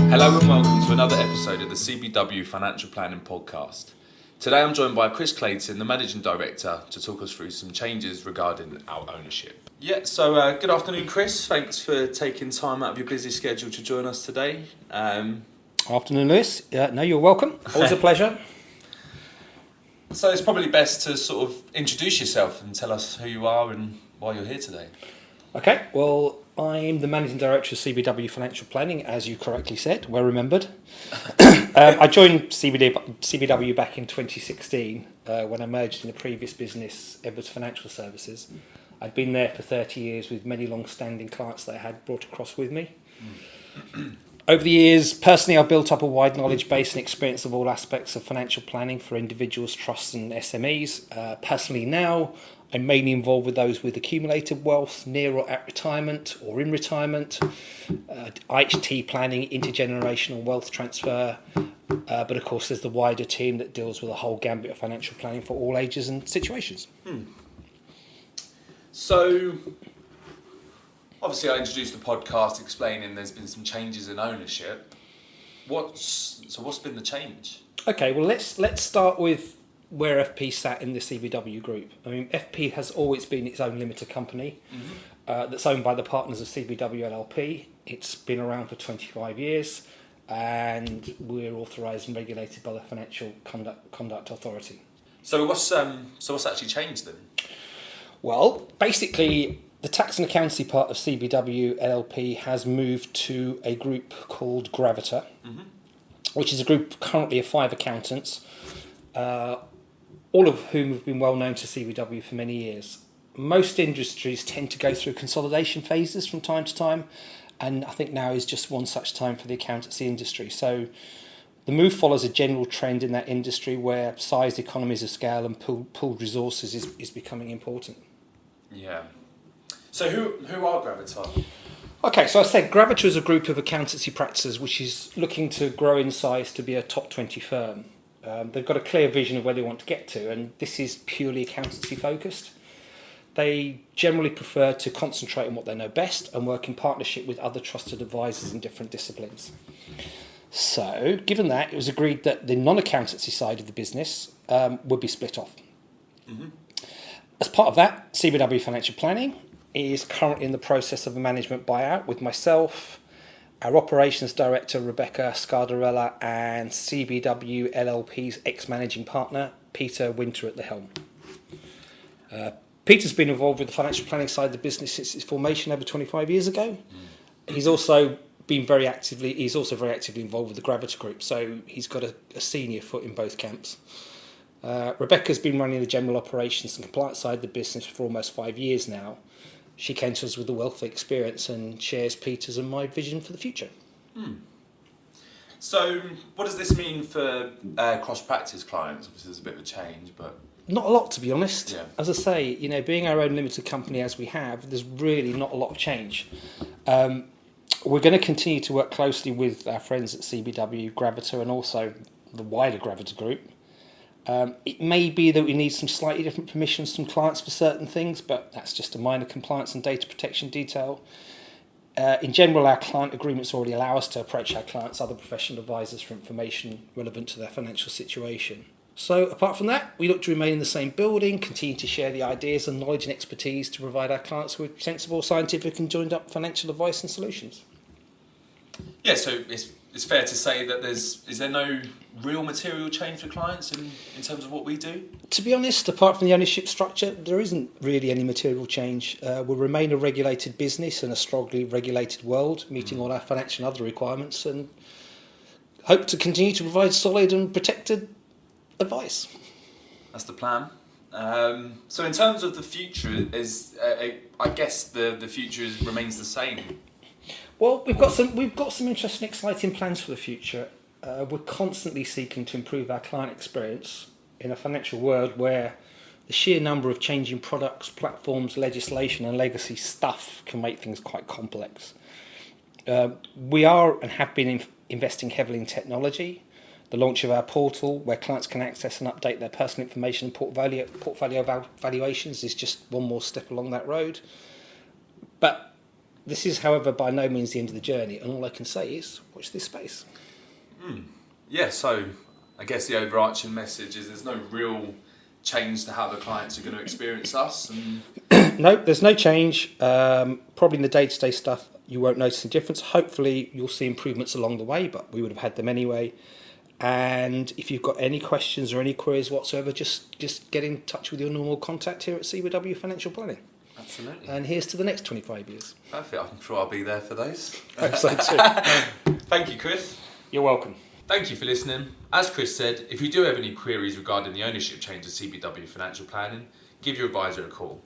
Hello and welcome to another episode of the CBW Financial Planning podcast. Today I'm joined by Chris Clayton, the Managing Director, to talk us through some changes regarding our ownership. So good afternoon, Chris. Thanks for taking time out of your busy schedule to join us today. Afternoon, Lewis. No, you're welcome. Always a pleasure. So it's probably best to sort of introduce yourself and tell us who you are and why you're here today. Okay, well, I'm the Managing Director of CBW Financial Planning, as you correctly said, well remembered. I joined CBW back in 2016 when I merged in the previous business, Edwards Financial Services. I'd been there for 30 years with many long-standing clients that I had brought across with me. Over the years, personally, I've built up a wide knowledge base and experience of all aspects of financial planning for individuals, trusts and SMEs. Personally now, I'm mainly involved with those with accumulated wealth, near or at retirement or in retirement, IHT planning, intergenerational wealth transfer, but of course there's the wider team that deals with a whole gambit of financial planning for all ages and situations. So, obviously I introduced the podcast explaining there's been some changes in ownership. What's been the change? Okay, well let's start with where FP sat in the CBW group. I mean, FP has always been its own limited company that's owned by the partners of CBW LLP. It's been around for 25 years and we're authorised and regulated by the Financial Conduct Authority. So what's actually changed then? Well, basically, the tax and accountancy part of CBW LLP has moved to a group called Gravita, which is a group currently of 5 accountants, all of whom have been well known to CBW for many years. Most industries tend to go through consolidation phases from time to time, and I think now is just one such time for the accountancy industry. So the move follows a general trend in that industry where size, economies of scale and pooled resources is becoming important. Yeah. So who are Gravita? Okay, so I said Gravita is a group of accountancy practices which is looking to grow in size to be a top 20 firm. They've got a clear vision of where they want to get to, and this is purely accountancy focused. They generally prefer to concentrate on what they know best and work in partnership with other trusted advisors in different disciplines. So, given that, it was agreed that the non-accountancy side of the business would be split off. As part of that, CBW Financial Planning is currently in the process of a management buyout with myself, our operations director Rebecca Scardarella and CBW LLP's ex-managing partner Peter Winter at the helm. Peter's been involved with the financial planning side of the business since its formation over 25 years ago. He's also very actively involved with the Gravita Group, so he's got a senior foot in both camps. Rebecca's been running the general operations and compliance side of the business for almost 5 years now. She came to us with a wealth of experience and shares Peter's and my vision for the future. So what does this mean for cross-practice clients? Obviously there's a bit of a change, but... Not a lot, to be honest. Yeah. As I say, being our own limited company as we have, there's really not a lot of change. We're going to continue to work closely with our friends at CBW, Gravita, and also the wider Gravita Group. It may be that we need some slightly different permissions from clients for certain things, but that's just a minor compliance and data protection detail. In general, our client agreements already allow us to approach our clients' other professional advisors for information relevant to their financial situation. So apart from that, we look to remain in the same building, continue to share the ideas and knowledge and expertise to provide our clients with sensible, scientific and joined-up financial advice and solutions. Yeah, so it's fair to say that is there no real material change for clients in terms of what we do? To be honest, apart from the ownership structure, there isn't really any material change. We'll remain a regulated business in a strongly regulated world, meeting all our financial and other requirements, and hope to continue to provide solid and protected advice. That's the plan. So in terms of the future, I guess the future remains the same. Well, we've got some interesting, exciting plans for the future. We're constantly seeking to improve our client experience in a financial world where the sheer number of changing products, platforms, legislation and legacy stuff can make things quite complex. We are and have been investing heavily in technology. The launch of our portal, where clients can access and update their personal information and portfolio valuations, is just one more step along that road. But This is, however, by no means the end of the journey, and all I can say is watch this space. Yeah, so I guess the overarching message is there's no real change to how the clients are going to experience us. And No, there's no change. Probably in the day-to-day stuff, you won't notice a difference. Hopefully, you'll see improvements along the way, but we would have had them anyway. And if you've got any questions or any queries whatsoever, just get in touch with your normal contact here at CBW Financial Planning. Absolutely. And here's to the next 25 years. Perfect. I'm sure I'll be there for those. Hope so too. Thank you, Chris. You're welcome. Thank you for listening. As Chris said, if you do have any queries regarding the ownership change of CBW Financial Planning, give your advisor a call.